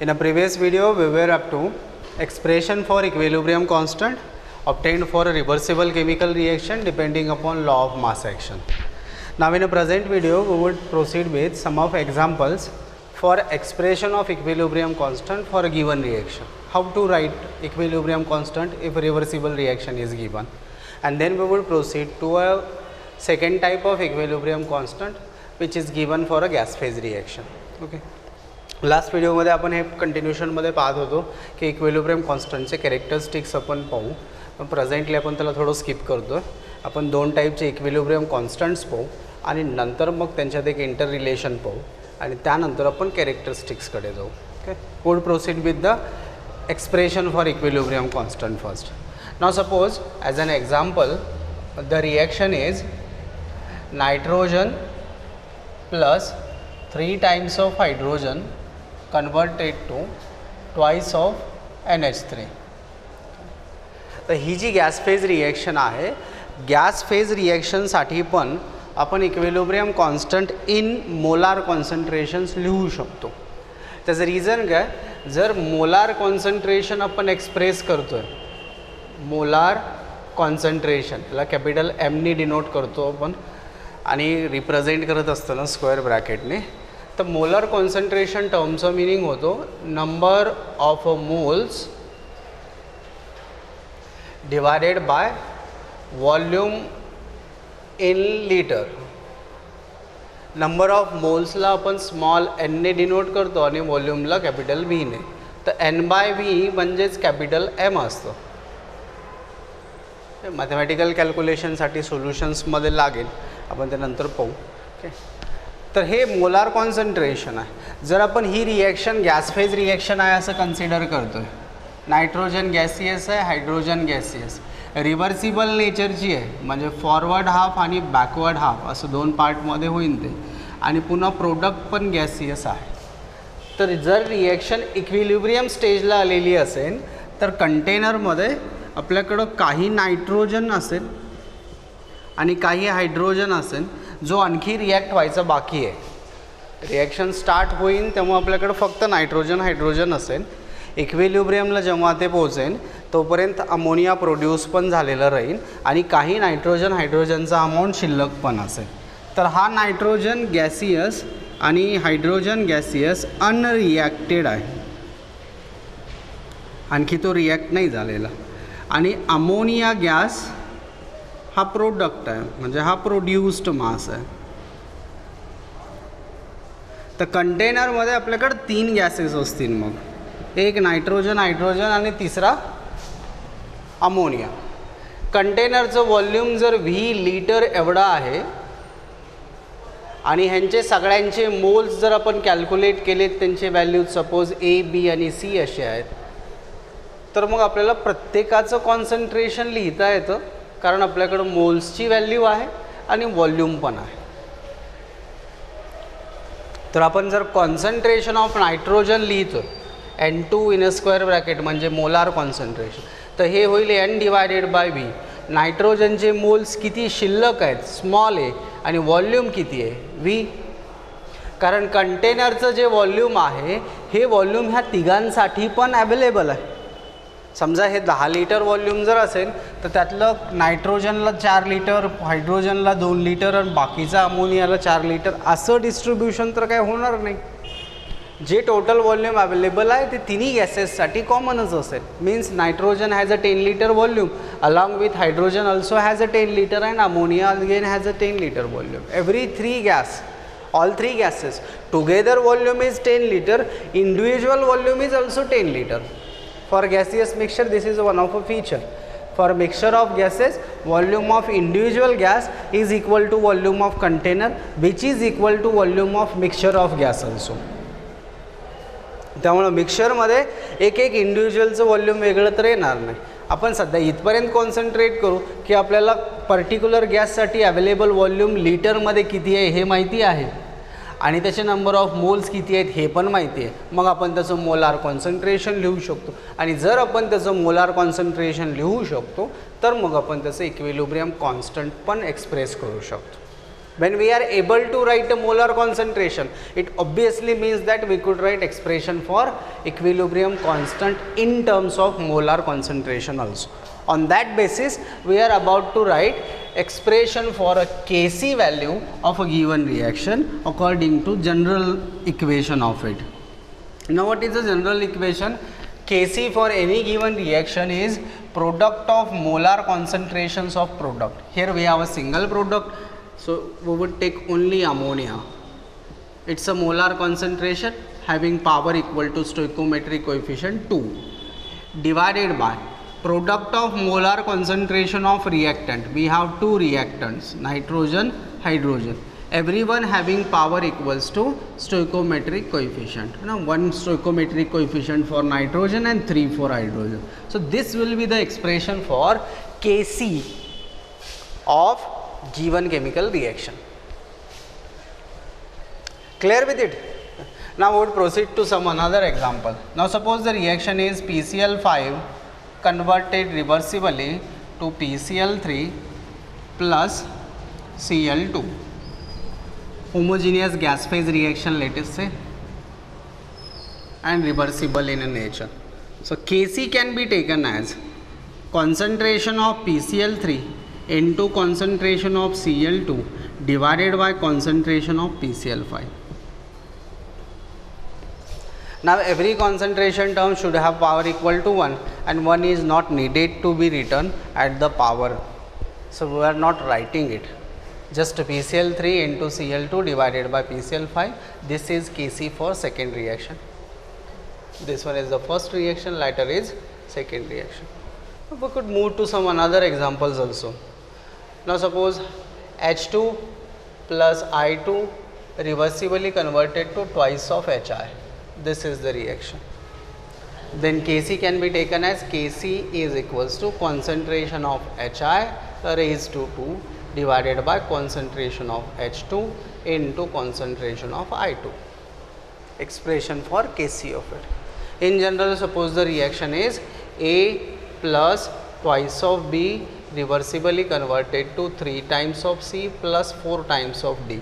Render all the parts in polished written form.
In a previous video, we were up to expression for equilibrium constant obtained for a reversible chemical reaction depending upon law of mass action. Now in a present video, we would proceed with some of examples for expression of equilibrium constant for a given reaction. How to write equilibrium constant if a reversible reaction is given. And then we would proceed to a second type of equilibrium constant which is given for a gas phase reaction. Okay. Last व्हिडिओमध्ये आपण हे कंटिन्यूशनमध्ये पाहत होतो की equilibrium कॉन्स्टंटचे characteristics आपण पाहू, पण presently आपण त्याला थोडं स्किप करतो. आपण दोन टाईपचे इक्विलिब्रियम कॉन्स्टंट्स पाहू आणि नंतर मग त्यांच्यात एक इंटर रिलेशन पाहू आणि त्यानंतर आपण कॅरेक्टरिस्टिक्सकडे जाऊ. Okay, would proceed with the expression for equilibrium constant first. Now suppose as an example the reaction is nitrogen plus 3 times of hydrogen converted to twice of NH3. तर ही जी गॅस फेज रिएक्शन आहे, gas phase रिएक्शनसाठी पण आपण equilibrium constant in molar concentrations लिहू शकतो. त्याचं रिझन काय, जर मोलार कॉन्सन्ट्रेशन आपण एक्सप्रेस करतोय, मोलार कॉन्सन्ट्रेशन याला कॅपिटल एमनी डिनोट करतो आपण आणि रिप्रेझेंट करत असताना स्क्वेअर ब्रॅकेटने, तर मोलर कॉन्सन्ट्रेशन टर्मचं मिनिंग होतो number of moles divided by volume in litre. Number of मोल्सला आपण स्मॉल एनने डिनोट करतो आणि वॉल्यूमला कॅपिटल व्हीने, तर एन बाय व्ही म्हणजेच कॅपिटल एम असतं. मॅथमॅटिकल कॅल्क्युलेशनसाठी सोल्युशन्समध्ये लागेल, आपण ते नंतर पाहू. ओके, तर हे मोलार कॉन्सन्ट्रेशन आहे. जर आपण ही रिएक्शन गॅस फेज रिएक्शन आहे असं कन्सिडर करतोय, नायट्रोजन गॅसियस आहे, हायड्रोजन गॅसियस, रिव्हर्सिबल नेचरची आहे, म्हणजे फॉरवर्ड हाफ आणि बॅकवर्ड हाफ असं दोन पार्टमध्ये होईल ते, आणि पुन्हा प्रोडक्ट पण गॅसियस आहे. तर जर रिएक्शन इक्विलिब्रियम स्टेजला आलेली असेल तर कंटेनरमध्ये आपल्याकडं काही नायट्रोजन असेल आणि काही हायड्रोजन असेल जो आणखी रिॲक्ट व्हायचा बाकी आहे. रिॲक्शन स्टार्ट होईल तेव्हा आपल्याकडं फक्त नायट्रोजन हायड्रोजन असेल. इक्विलिब्रियमला जेव्हा ते पोहोचेल तोपर्यंत अमोनिया प्रोड्यूस पण झालेलं राहील आणि काही नायट्रोजन हायड्रोजनचा अमाऊंट शिल्लक पण असेल. तर हा नायट्रोजन गॅसियस आणि हायड्रोजन गॅसियस अनरिॲक्टेड आहे, आणखी तो रिॲक्ट नाही झालेला. आणि अमोनिया गॅस हा प्रोडक्ट आहे, म्हणजे हा प्रोड्यूस्ड मास आहे. तर कंटेनरमध्ये आपल्याकडे 3 गॅसेस असतील, मग एक नायट्रोजन हायड्रोजन आणि तिसरा अमोनिया. कंटेनरचं व्हॉल्यूम जर व्ही लिटर एवढा आहे आणि ह्यांचे सगळ्यांचे मोल्स जर आपण कॅल्क्युलेट केलेत, त्यांचे व्हॅल्यूज सपोज ए बी आणि सी असे आहेत, तर मग आपल्याला प्रत्येकाचं कॉन्सन्ट्रेशन लिहिता येतं, कारण आपल्याकडं मोल्सची व्हॅल्यू आहे आणि व्हॉल्यूम पण आहे. तर आपण जर कॉन्सन्ट्रेशन ऑफ नायट्रोजन लिहितो N2 in a square bracket म्हणजे मोलार कॉन्सन्ट्रेशन, तर हे होईल N डिवायडेड बाय व्ही. नायट्रोजनचे मोल्स किती शिल्लक आहेत, स्मॉल आहे, आणि व्हॉल्यूम किती आहे, व्ही. कारण कंटेनरचं जे व्हॉल्यूम आहे हे व्हॉल्यूम ह्या तिघांसाठी पण अवेलेबल आहे. समजा हे 10 लिटर व्हॉल्यूम जर असेल तर त्यातलं नायट्रोजनला 4 लिटर, हायड्रोजनला 2 लिटर आणि बाकीचा अमोनियाला 4 लिटर असं डिस्ट्रीब्युशन तर काय होणार नाही. जे टोटल व्हॉल्यूम अवेलेबल आहे ते तिन्ही गॅसेससाठी कॉमनच असेल. Means nitrogen has a 10 litre volume along with hydrogen also has a 10 litre and ammonia again has a 10 litre volume. Every 3 gas, all 3 gases together volume is 10 liter, individual volume is also 10 liter. For gaseous mixture this is one of a feature. For mixture of gases, volume of individual gas is equal to volume of container, which is equal to volume of mixture of gas also. त्यामुळे मिक्सचरमध्ये एक एक इंडिव्हिज्युअलचं volume वेगळं तर येणार नाही. आपण सध्या इथपर्यंत कॉन्सन्ट्रेट करू की आपल्याला पर्टिक्युलर गॅससाठी अवेलेबल व्हॉल्यूम लिटरमध्ये किती आहे हे माहिती आहे आणि त्याचे नंबर ऑफ मोल्स किती आहेत हे पण माहिती आहे. मग आपण त्याचं मोलार कॉन्सन्ट्रेशन लिहू शकतो आणि जर आपण त्याचं मोलार कॉन्सन्ट्रेशन लिहू शकतो तर मग आपण त्याचं इक्विलिब्रियम कॉन्स्टंट पण एक्सप्रेस करू शकतो. When we are able to write a molar concentration, it obviously means that we could write expression for equilibrium constant in terms of molar concentration also. On that basis, we are about to write expression for a Kc value of a given reaction according to general equation of it. Now, what is the general equation? Kc for any given reaction is product of molar concentrations of product. Here we have a single product, so we would take only ammonia. It's a molar concentration having power equal to stoichiometric coefficient 2 divided by product of molar concentration of reactant. We have two reactants, nitrogen, hydrogen. Everyone having power equals to stoichiometric coefficient. Now, one stoichiometric coefficient for nitrogen and 3 for hydrogen. So, this will be the expression for Kc of given chemical reaction. Clear with it? Now, we would proceed to some another example. Now, suppose the reaction is PCl5 converted reversibly to PCl3 plus Cl2. Homogeneous gas phase reaction, let us say, and reversible in nature. So, Kc can be taken as concentration of PCl3 into concentration of Cl2 divided by concentration of PCl5. Now, every concentration term should have power equal to 1 and 1 is not needed to be written at the power. So, we are not writing it. Just PCl3 into Cl2 divided by PCl5. This is Kc for second reaction. This one is the first reaction, later is second reaction. We could move to some another examples also. Now, suppose H2 plus I2 reversibly converted to twice of Hi. This is the reaction. Then Kc can be taken as Kc is equals to concentration of Hi raised to 2 divided by concentration of H2 into concentration of I2. Expression for Kc of it. In general, suppose the reaction is A plus twice of B reversibly converted to 3 times of C plus 4 times of D.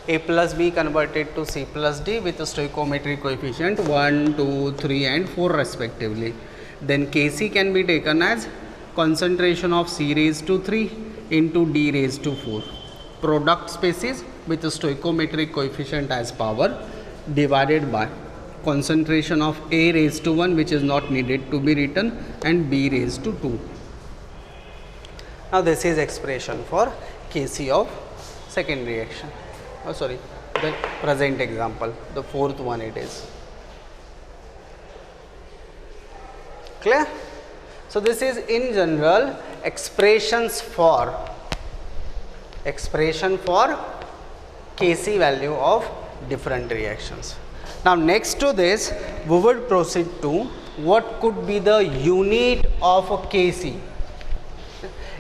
A plus B converted to C plus D with a stoichiometric coefficient 1, 2, 3 and 4 respectively. Then Kc can be taken as concentration of C raised to 3 into D raised to 4. Product species with a stoichiometric coefficient as power divided by concentration of A raised to 1, which is not needed to be written, and B raised to 2. Now, this is expression for Kc of second reaction. Oh, sorry, the present example, the fourth one it is. Clear? So, this is in general expression for Kc value of different reactions. Now, next to this we would proceed to what could be the unit of Kc.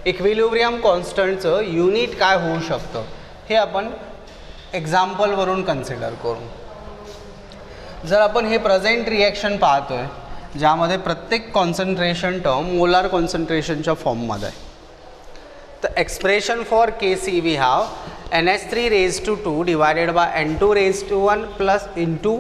इक्विलिब्रियम कॉन्स्टंटचं unit काय होऊ शकतं हे आपण example वरून consider करू. जर आपण हे प्रेझेंट रिॲक्शन पाहतोय ज्यामध्ये प्रत्येक कॉन्सन्ट्रेशन टर्म मोलार कॉन्सन्ट्रेशनच्या फॉर्ममध्ये आहे, तर expression for Kc we have NH3 raised to 2 divided by N2 raised to 1 plus into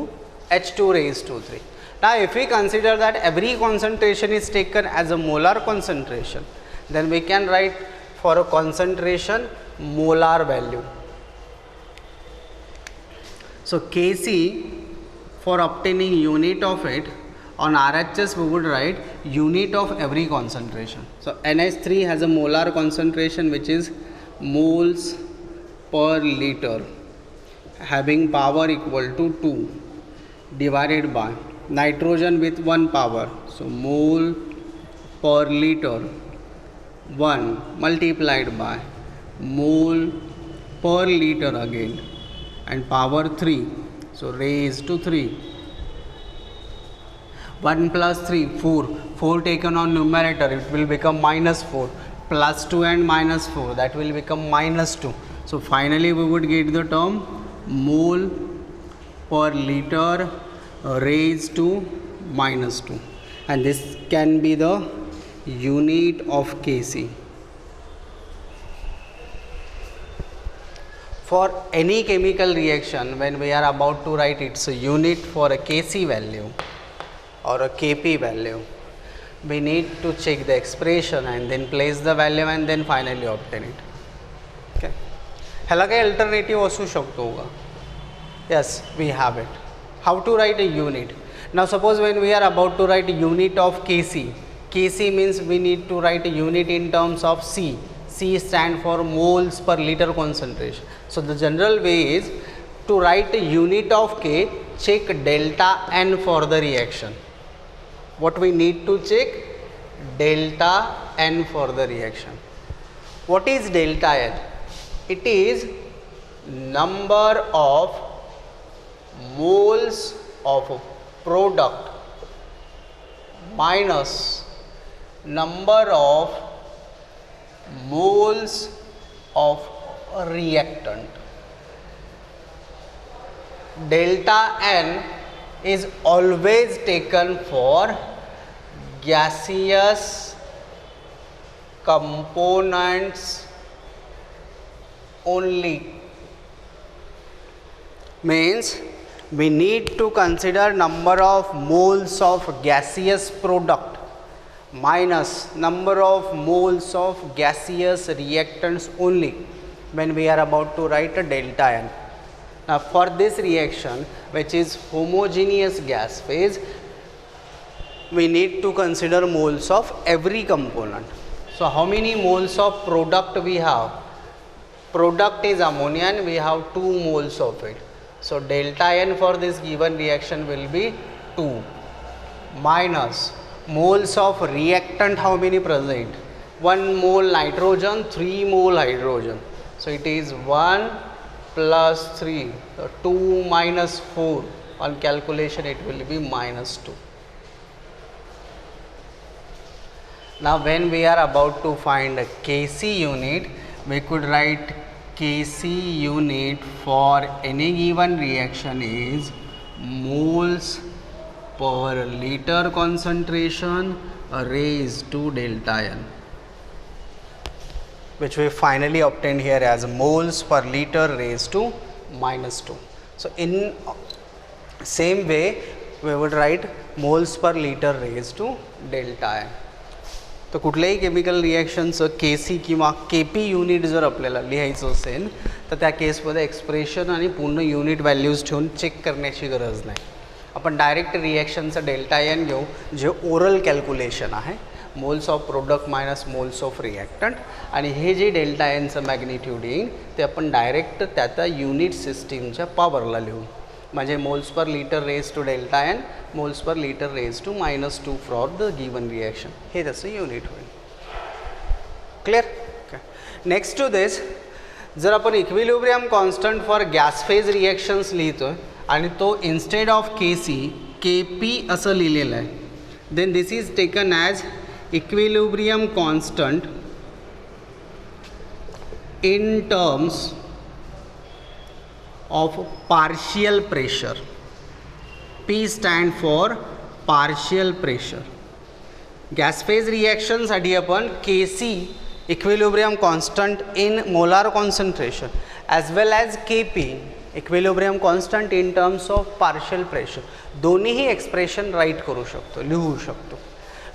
H2 raised to 3. Now, if we consider that every concentration is taken as a molar concentration, then we can write for a concentration molar value. So, Kc for obtaining unit of it, on RHS we would write unit of every concentration. So, NH3 has a molar concentration which is moles per liter having power equal to 2 divided by nitrogen with 1 power. So, mole per liter 1 multiplied by mole per liter again and power 3. So, raised to 3. 1 plus 3, 4. 4 taken on numerator, it will become minus 4. Plus 2 and minus 4, that will become minus 2. So, finally, we would get the term mole per liter raised to minus 2. And this can be the unit of Kc. for any chemical reaction, when we are about to write its unit for a Kc value or a Kp value, we need to check the expression and then place the value and then finally obtain it. Okay. ह्याला काही alternative असू शकतो का? Yes, we have it. How to write a unit? Now suppose when we are about to write a unit of Kc, Kc means we need to write a unit in terms of C. C stand for moles per liter concentration. So the general way is to write a unit of K, check delta N for the reaction. What we need to check? Delta N for the reaction. What is delta N? It is number of moles of product minus number of moles of reactant. Delta N is always taken for gaseous components only. Means we need to consider number of moles of gaseous product minus number of moles of gaseous reactants only when we are about to write a delta N. Now for this reaction, which is homogeneous gas phase, we need to consider moles of every component. So how many moles of product we have? Product is ammonia and we have 2 moles of it. So delta N for this given reaction will be 2 minus moles of reactant, how many present? 1 mole nitrogen, 3 mole hydrogen. So it is 1 plus 3, so 2 minus 4, on calculation it will be minus 2. Now when we are about to find a Kc unit, we could write Kc unit for any given reaction is moles per liter concentration raised to delta N, which we finally obtained here as moles per liter raised to minus 2. So in same way we would write moles per liter raised to delta N. तो कुठल्याही chemical रिॲक्शनचं Kc किंवा Kp unit जर आपल्याला लिहायचं असेल तर त्या केसमध्ये एक्सप्रेशन आणि पूर्ण युनिट व्हॅल्यूज ठेवून चेक करण्याची गरज नाही. आपण डायरेक्ट रिॲक्शनचं डेल्टा एन घेऊ, जे ओरल कॅल्क्युलेशन आहे, moles of product minus moles of reactant, आणि हे जे डेल्टा एनचं मॅग्निट्यूड येईल ते आपण डायरेक्ट त्या युनिट सिस्टीमच्या पॉवरला लिहू. म्हणजे moles per litre raise to delta N, moles per litre raise to -2 for the given reaction, हे त्याचं युनिट होईल. क्लिअर? नेक्स्ट टू दिस, जर आपण equilibrium constant for gas phase reactions लिहितो आणि तो इन्स्टेड ऑफ Kc Kp असं लिहिलेलं आहे, then this is taken as equilibrium constant in terms of partial pressure. P stand for partial pressure. Gas phase reaction साठी आपण Kc equilibrium constant in molar concentration as well as Kp equilibrium constant in terms of partial pressure दोन्हीही expression right करू शकतो, लिहू शकतो.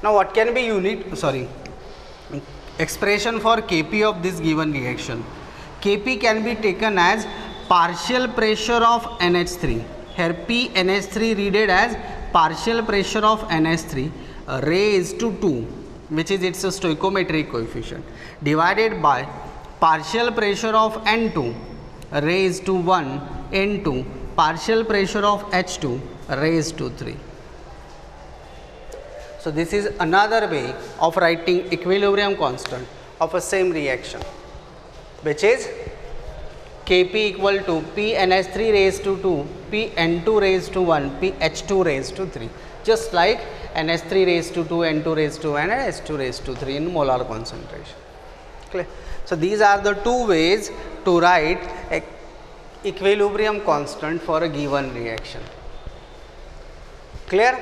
Now what can be expression for Kp of this given reaction? Kp can be taken as partial pressure of NH3. Here P NH3 readed as partial pressure of NH3 raised to 2, which is its stoichiometric coefficient, divided by partial pressure of N2 raised to 1 into partial pressure of H2 raised to 3. So this is another way of writing equilibrium constant of a same reaction, which is Kp equal to P NH3 raised to 2, P N2 raised to 1, P H2 raised to 3, just like NH3 raised to 2, N2 raised to 1 and H2 raised to 3 in molar concentration. Clear? So these are the two ways to write a equilibrium constant for a given reaction. Clear?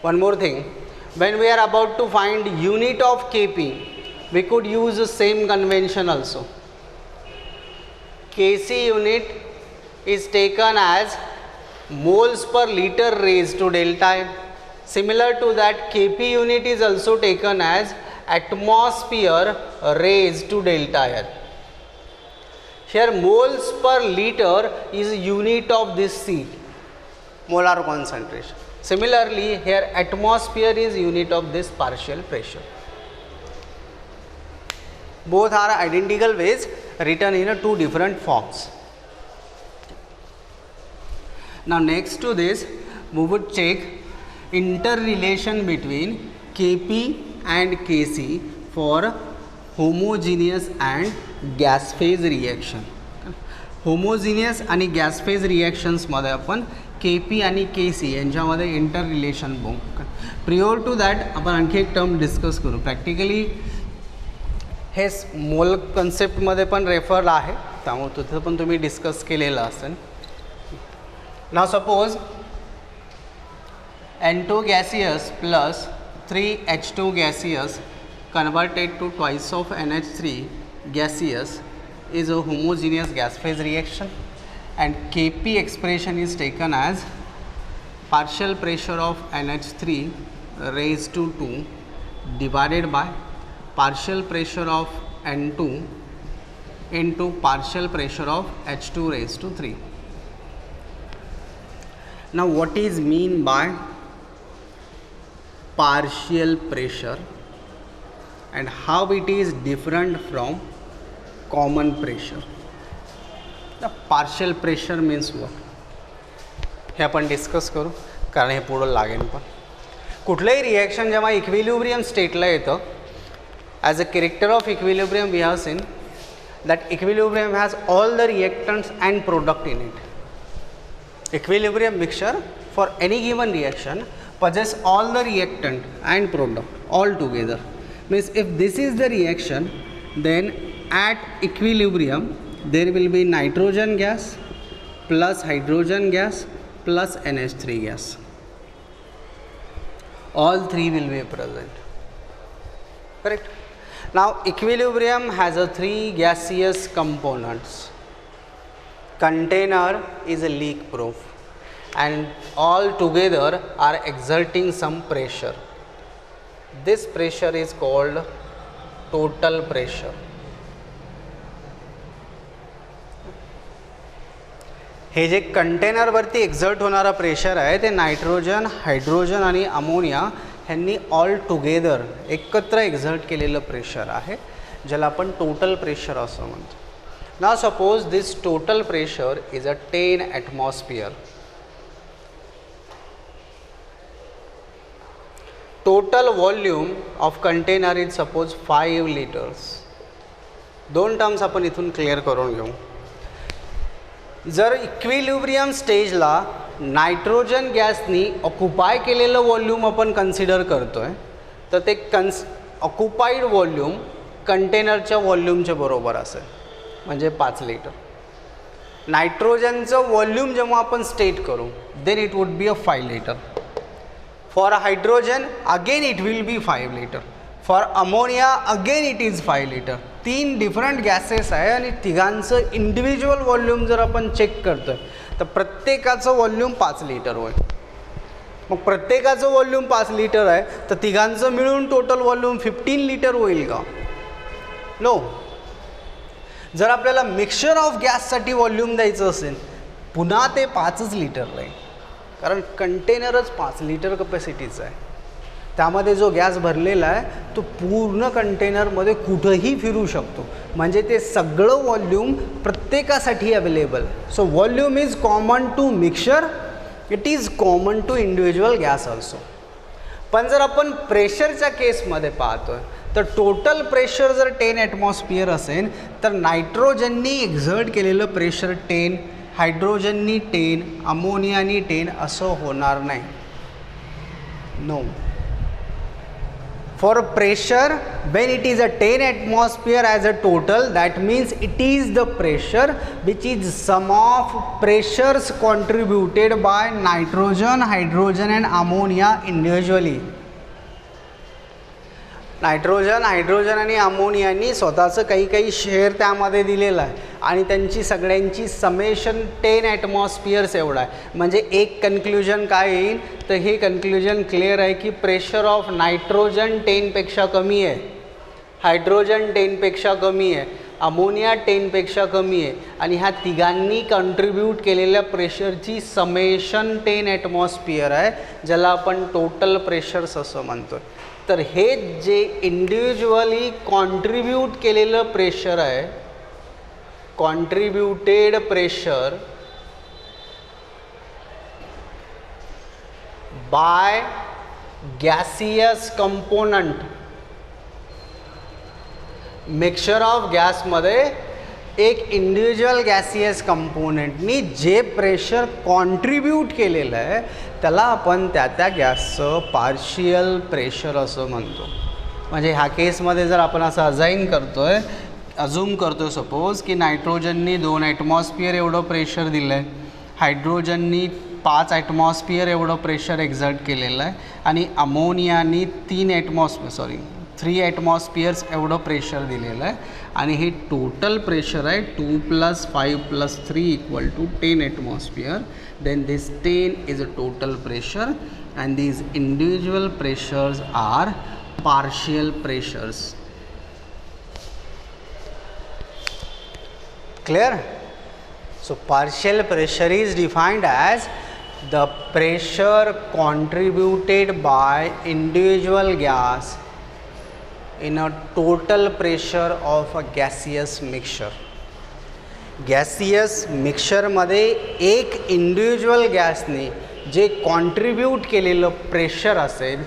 One more thing, when we are about to find unit of Kp, we could use the same convention also. Kc unit is taken as moles per liter raised to delta n. Similar to that, Kp unit is also taken as atmosphere raised to delta n. Here moles per liter is unit of this C, molar concentration. Similarly, here atmosphere is unit of this partial pressure. Both are identical ways written in two different forms. Now next to this, we would check interrelation between Kp and Kc for homogeneous and gas phase reaction. Homogeneous आणि gas phase रिॲक्शन्समध्ये आपण Kp आणि Kc यांच्यामध्ये inter relation बघू. Prior to that आपण आणखी एक term discuss करू. Practically हे मोल कन्सेप्टमध्ये पण रेफर आहे, त्यामुळे तिथं पण तुम्ही डिस्कस केलेलं असेल. नाव suppose N2 gaseous plus 3H2 gaseous converted to twice of NH3 gaseous is a homogeneous gas phase reaction, and Kp expression is taken as partial pressure of NH3 raised to 2 divided by partial pressure of N2 into partial pressure of H2 raised to 3. Now what is mean by partial pressure and how it is different from common pressure? The partial pressure means what? हे आपण discuss करू, कारण हे पुढं लागेल. पण कुठलंही reaction जेव्हा equilibrium स्टेटला येतं, as a character of equilibrium we have seen that equilibrium has all the reactants and product in it. Equilibrium mixture for any given reaction possess all the reactant and product all together. Means if this is the reaction, then at equilibrium there will be nitrogen gas plus hydrogen gas plus NH3 gas. All three will be present. Correct? Now equilibrium has a three gaseous components. Container is a leak proof and all together are exerting some pressure. This pressure is called total pressure. हे जे container वरती exert होणारा pressure आहे ते nitrogen, hydrogen आणि ammonia ह्यांनी all together एकत्र exert केलेलं प्रेशर आहे, ज्याला आपण टोटल प्रेशर असं म्हणतो. Now suppose this total pressure is a 10 atmosphere. Total volume of container is suppose 5 liters. दोन टर्म्स आपण इथून क्लिअर करून घेऊ. जर इक्विलिब्रियम स्टेजला नायट्रोजन गॅसनी ऑक्युपाय केलेलं व्हॉल्यूम आपण कन्सिडर करतोय, तर ते ऑक्युपाईड व्हॉल्यूम कंटेनरच्या व्हॉल्यूमच्या बरोबर असेल, म्हणजे 5 लिटर. नायट्रोजनचं व्हॉल्यूम जेव्हा आपण स्टेट करू, then it would be a 5 litre. For hydrogen again it will be 5 litre. For ammonia again it is 5 litre. 3 different gases आहे आणि तिघांचं इंडिव्हिज्युअल व्हॉल्यूम जर आपण चेक करतोय तर प्रत्येकाचं व्हॉल्यूम 5 लिटर होईल. मग प्रत्येकाचं व्हॉल्यूम 5 लिटर आहे तर तिघांचं मिळून टोटल व्हॉल्यूम 15 लिटर होईल का? नो. जर आपल्याला मिक्सचर ऑफ गॅससाठी व्हॉल्यूम द्यायचं असेल, पुन्हा ते 5च लिटर राहील, कारण कंटेनरच 5 लिटर कपॅसिटीचा आहे. त्यामध्ये जो गॅस भरलेला आहे तो पूर्ण कंटेनरमध्ये कुठंही फिरू शकतो, म्हणजे ते सगळं व्हॉल्यूम प्रत्येकासाठी available. So volume is common to mixture, it is common to individual gas also. पण जर आपण प्रेशरच्या केसमध्ये पाहतोय तर टोटल प्रेशर जर 10 ॲटमॉस्फिअर असेल तर नायट्रोजननी एक्झर्ट केलेलं प्रेशर 10, हायड्रोजननी 10, अमोनियानी 10 असं होणार नाही. No. For pressure, when it is a 10 atmosphere as a total, that means it is the pressure which is sum of pressures contributed by nitrogen, hydrogen and ammonia individually. Nitrogen, hydrogen आणि अमोनियानी स्वतःचं काही share त्यामध्ये दिलेलं आहे आणि त्यांची सगळ्यांची summation 10 ॲटमॉस्फिअर्स एवढा आहे. म्हणजे एक कन्क्ल्युजन काय येईल, तर हे कन्क्ल्युजन क्लिअर आहे की प्रेशर ऑफ नायट्रोजन 10पेक्षा कमी आहे, हायड्रोजन 10पेक्षा कमी आहे, अमोनिया 10पेक्षा कमी आहे आणि ह्या तिघांनी कंट्रीब्यूट केलेल्या प्रेशरची समेशन 10 ॲटमॉस्फिअर आहे, ज्याला आपण टोटल प्रेशर्स असं म्हणतो. तर हे जे इंडिव्हिज्युअली कॉन्ट्रीब्यूट केलेलं प्रेशर आहे, contributed pressure by gaseous component, mixture of गॅसमध्ये एक इंडिव्हिज्युअल गॅसियस कंपोनेंटनी जे प्रेशर कॉन्ट्रीब्यूट केलेलं आहे त्याला आपण त्या गॅसचं पार्शियल प्रेशर असं म्हणतो. म्हणजे ह्या केसमध्ये जर आपण असं अझूम करतोय सपोज की नायट्रोजननी 2 ॲटमॉस्फिअर एवढं प्रेशर दिलं आहे, हायड्रोजननी 5 ॲटमॉस्फिअर एवढं प्रेशर एक्झर्ट केलेलं आहे आणि अमोनियानी 3 ॲटमॉस्फिअर्स एवढं प्रेशर दिलेलं आहे आणि हे टोटल प्रेशर आहे 2 + 5 + 3 = 10 atmosphere. Then this 10 is a total pressure and these individual pressures are partial pressures. Clear? So partial pressure is defined as the pressure contributed by individual gas in a total pressure of a gaseous mixture. Gaseous मिक्सचरमध्ये एक individual गॅसने जे contribute केलेलं pressure असेल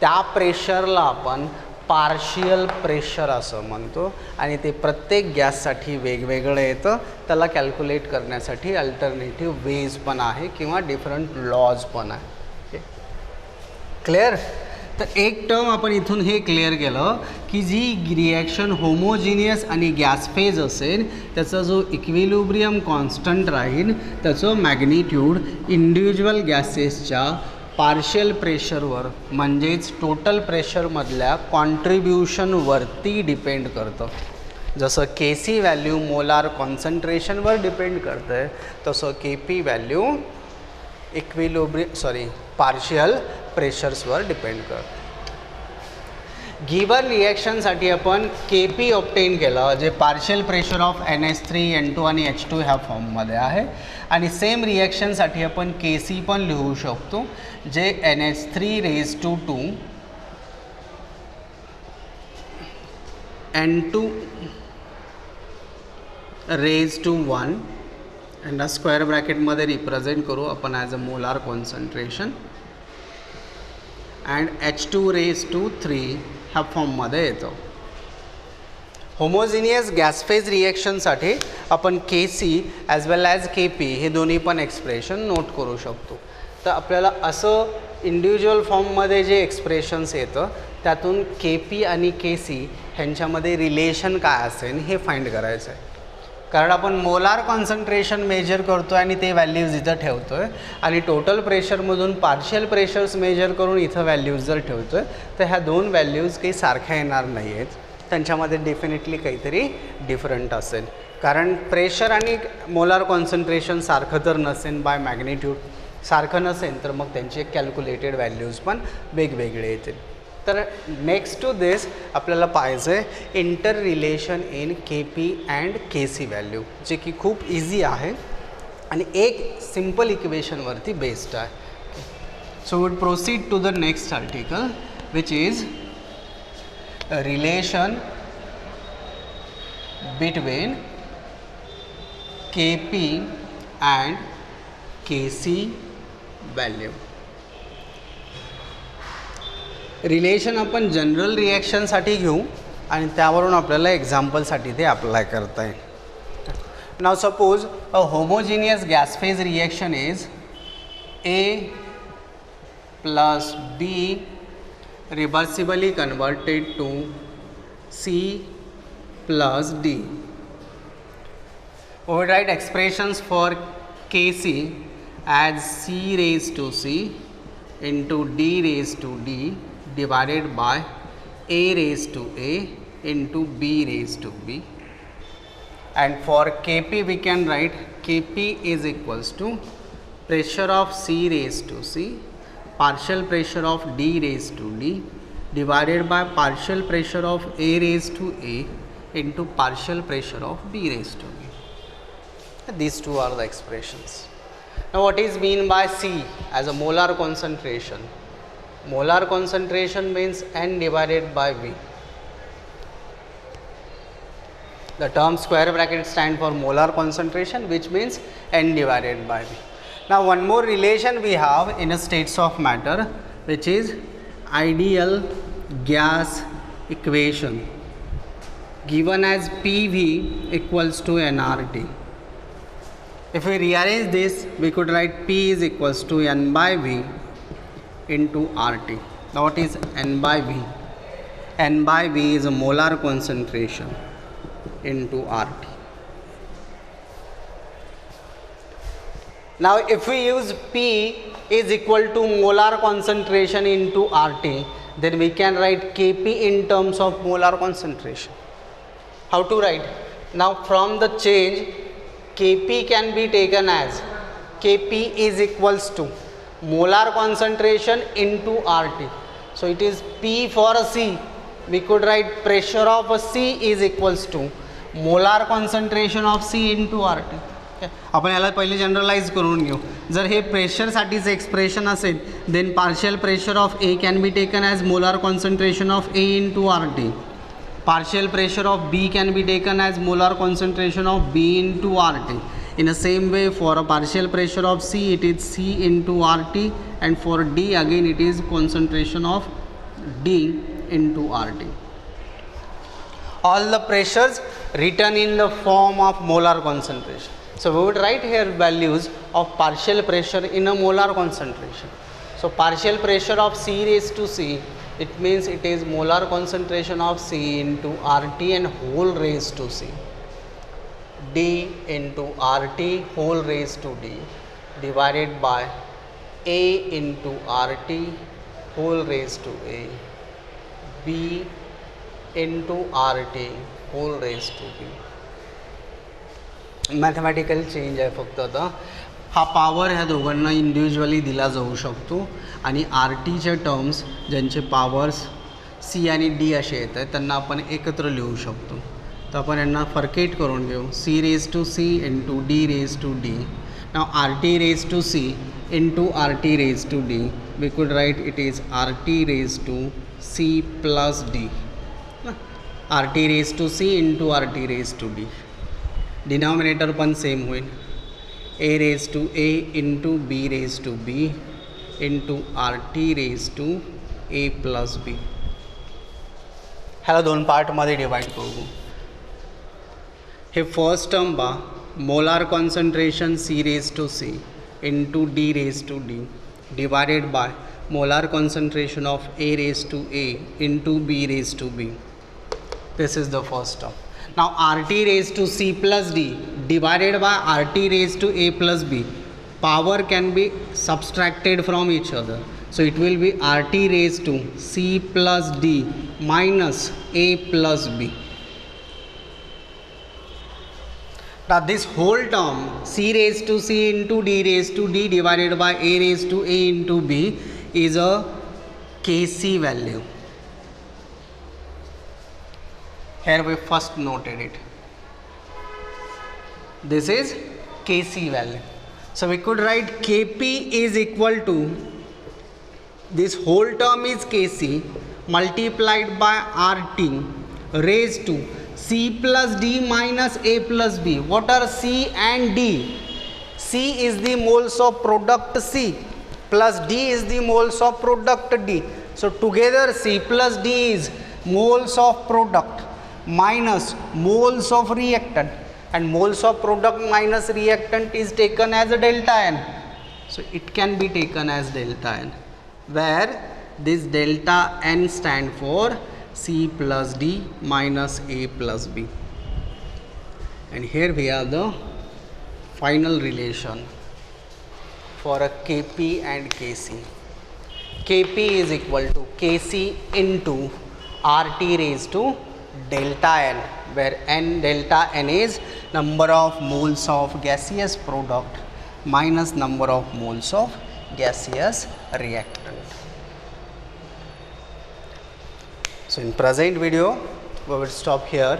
त्या प्रेशरला आपण partial pressure असं म्हणतो आणि ते प्रत्येक गॅससाठी वेगवेगळं येतं. त्याला कॅल्क्युलेट करण्यासाठी अल्टरनेटिव्ह वेज पण आहे किंवा डिफरंट लॉज पण आहे. क्लिअर? तर एक टर्म आपण इथून हे क्लिअर केलं की जी रिॲक्शन होमोजिनियस आणि गॅस फेज असेल त्याचा जो इक्विलिब्रियम कॉन्स्टंट राहील त्याचं मॅग्निट्यूड इंडिव्हिज्युअल गॅसेसच्या पार्शियल प्रेशरवर म्हणजेच टोटल प्रेशरमधल्या कॉन्ट्रीब्युशनवरती डिपेंड करतं. जसं Kc व्हॅल्यू मोलार कॉन्सन्ट्रेशनवर डिपेंड करतं आहे तसं Kp व्हॅल्यू पार्शियल प्रेशर्सवर डिपेंड करतं. गिवन रिॲक्शनसाठी आपण Kp ऑब्टेन केलं जे पार्शियल प्रेशर ऑफ NH3 आणि H2 ह्या फॉर्ममध्ये आहे आणि सेम रिॲक्शनसाठी आपण Kc पण लिहू शकतो जे NH3 N2 1 and स्क्वेअर ब्रॅकेटमध्ये रिप्रेझेंट करू आपण as a molar concentration and H2 ह्या फॉर्ममध्ये येतो. होमोजिनियस गॅस फेज रिॲक्शनसाठी आपण Kc as well as Kp हे दोन्ही पण एक्सप्रेशन नोट करू शकतो. तर आपल्याला असं इंडिव्हिज्युअल फॉर्ममध्ये जे एक्सप्रेशन्स येतं त्यातून Kp आणि Kc ह्यांच्यामध्ये रिलेशन काय असेल हे फाइंड करायचं आहे. कारण आपण मोलार कॉन्सन्ट्रेशन मेजर करतो आहे आणि ते व्हॅल्यूज इथं ठेवतो आहे आणि टोटल प्रेशरमधून पार्शियल प्रेशर्स मेजर करून इथं व्हॅल्यूज जर ठेवतो आहे तर ह्या दोन व्हॅल्यूज काही सारख्या येणार नाही आहेत. त्यांच्यामध्ये डेफिनेटली काहीतरी डिफरंट असेल कारण प्रेशर आणि मोलार कॉन्सन्ट्रेशन सारखं तर नसेल बाय मॅग्निट्यूड सारखं नसेल तर मग त्यांचे कॅल्क्युलेटेड व्हॅल्यूज पण वेगवेगळे येतील. तर नेक्स्ट टू दिस आपल्याला पाहिजे inter relation in Kp and Kc value जे की खूप इझी आहे आणि एक सिम्पल इक्वेशनवरती बेस्ड आहे. So would proceed to the next article which is relation between Kp and Kc value. Relation आपण जनरल रिॲक्शनसाठी घेऊ आणि त्यावरून आपल्याला एक्झाम्पलसाठी ते अप्लाय करता येईल. Now suppose a homogeneous gas phase reaction is A + B reversibly converted to C + D. We will write expressions for Kc as C raised to C into D raised to D divided by A raised to A into B raised to B. And for Kp we can write Kp is equals to pressure of C raised to C, partial pressure of D raised to D divided by partial pressure of A raised to A into partial pressure of B raised to B. These two are the expressions. Now what is mean by C as a molar concentration? Molar concentration means N divided by V. The term square bracket stand for molar concentration, which means N divided by V. Now one more relation we have in a states of matter, which is ideal gas equation given as PV equals to nRT. If we rearrange this, we could write P is equals to N by V into RT. Now what is N by V? N by V is a molar concentration into RT. Now if we use P is equal to molar concentration into RT, then we can write Kp in terms of molar concentration. How to write? Now from the change, Kp can be taken as Kp is equals to molar concentration into RT. So it is P for a C. We could write pressure of a C is equals to molar concentration of C into RT. आपण याला पहिले generalise करून घेऊ. जर हे प्रेशरसाठीचे expression असेल, then partial pressure of A can be taken as molar concentration of A into R T. Partial pressure of B can be taken as molar concentration of B into RT. In the same way, for a partial pressure of C, it is C into RT, and for D again it is concentration of D into RT. All the pressures written in the form of molar concentration. So we would write here values of partial pressure in a molar concentration. So partial pressure of C raised to C, it means it is molar concentration of C into RT and whole raised to C. D into RT whole raised to D divided by A into RT whole raised to A, B into RT whole raised to B. Mathematical change आहे फक्त आता. हा power ह्या दोघांना individually दिला जाऊ शकतो आणि आर टीचे टर्म्स ज्यांचे पॉवर्स सी आणि डी असे येत आहेत त्यांना आपण एकत्र लिहू शकतो. तर आपण यांना फरकेट करून घेऊ. C raise to C into D raise to D. Now R T raise to C into R T raise to D. We could write it is R T raise to C plus D. R T raise to C into R T raise to D. Denominator पण same होईल. A raised to A into B raised to B into RT raised to A plus B. ह्याला दोन पार्टमध्ये divide करू. हे first term बा molar concentration C raised to C into D raised to D divided by molar concentration of A raised to A into B raised to B. This is the first term. Now RT raised to C plus D divided by RT raised to A plus B. Power can be subtracted from each other. So it will be RT raised to C plus D minus A plus B. Now this whole term C raised to C into D raised to D divided by A raised to A into B is a Kc value. Here we first noted it. This is Kc value. So we could write Kp is equal to, this whole term is Kc multiplied by RT raised to C plus D minus A plus B. What are C and D? C is the moles of product C plus D is the moles of product D. So together C plus D is moles of product minus moles of reactant, and moles of product minus reactant is taken as a delta N. So it can be taken as delta N, where this delta N stand for C plus D minus A plus B. And here we have the final relation for a Kp and Kc. Kp is equal to Kc into RT raised to delta N, where delta N is number of moles of gaseous product minus number of moles of gaseous reactant. So in present video we will stop here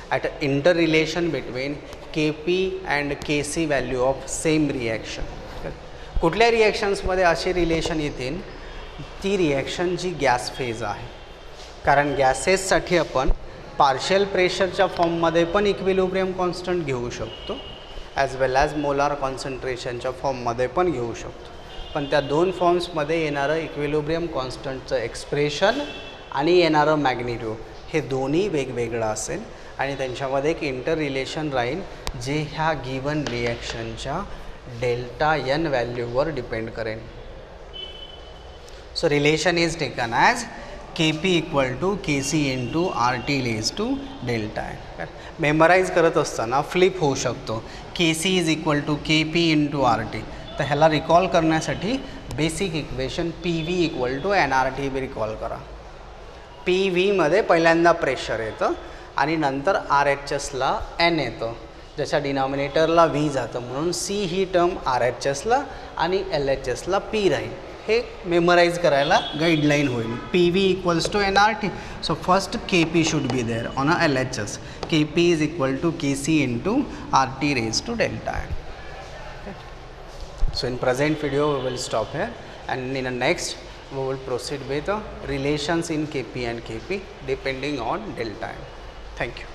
at an interrelation between Kp and Kc value of same reaction. कुठल्या रिॲक्शन्समध्ये असे relation येतील, ती reaction जी gas phase आहे. कारण गॅसेससाठी आपण partial प्रेशरच्या फॉर्ममध्ये पण इक्विलिब्रियम कॉन्स्टंट घेऊ शकतो, ॲज वेल ॲज मोलार कॉन्सन्ट्रेशनच्या फॉर्ममध्ये पण घेऊ शकतो. पण त्या दोन फॉर्म्समध्ये येणारं इक्विलिब्रियम कॉन्स्टंटचं एक्सप्रेशन आणि येणारं मॅग्निट्यूड हे दोन्ही वेगवेगळं असेल आणि त्यांच्यामध्ये एक इंटर रिलेशन राहील जे ह्या गिवन रिॲक्शनच्या डेल्टा एन व्हॅल्यूवर डिपेंड करेल. So relation is taken as Kp equal to Kc into RT raise to delta N. Memorise करत असताना फ्लिप होऊ शकतो, Kc is equal to Kp into RT. तर ह्याला रिकॉल करण्यासाठी basic equation PV equal to NRT बी recall करा. PVमध्ये पहिल्यांदा प्रेशर येतं आणि नंतर RHSला N येतं, ज्याच्या डिनॉमिनेटरला V जातं, म्हणून C ही टर्म RHSला आणि LHSला P राहील. हे मेमराईज करायला गाईडलाईन होईल. PV equals to NRT. So first Kp should be there on a LHS. Kp is equal to Kc into RT raise to delta N. So in present video we will stop here, and in the next we will proceed with the relations in Kp and Kp depending on delta n. Thank you.